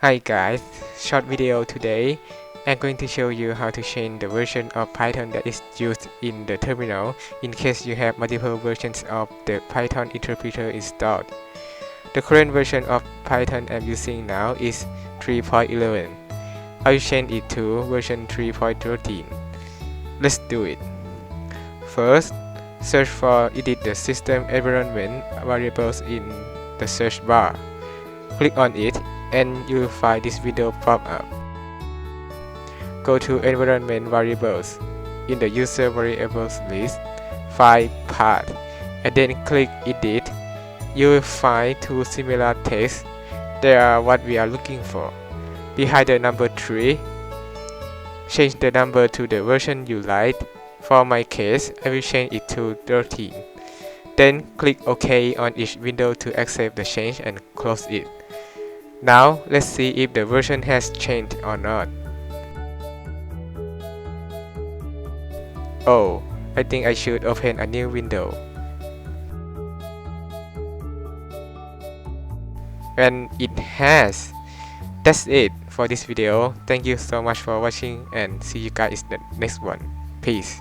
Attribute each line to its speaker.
Speaker 1: Hi guys, short video today. I'm going to show you how to change the version of Python that is used in the terminal in case you have multiple versions of the Python interpreter installed. The current version of Python I'm using now is 3.11. I'll change it to version 3.13. Let's do it. First, search for edit the system environment variables in the search bar. Click on it and you'll find this window pop up. Go to environment variables. In the user variables list, find path and then click edit. You will find two similar texts. They are what we are looking for. Behind the number 3, change the number to the version you like. For my case, I will change it to 13. Then click OK on each window to accept the change and close it. Now, let's see if the version has changed or not. Oh, I think I should open a new window. And it has. That's it for this video. Thank you so much for watching and see you guys in the next one. Peace.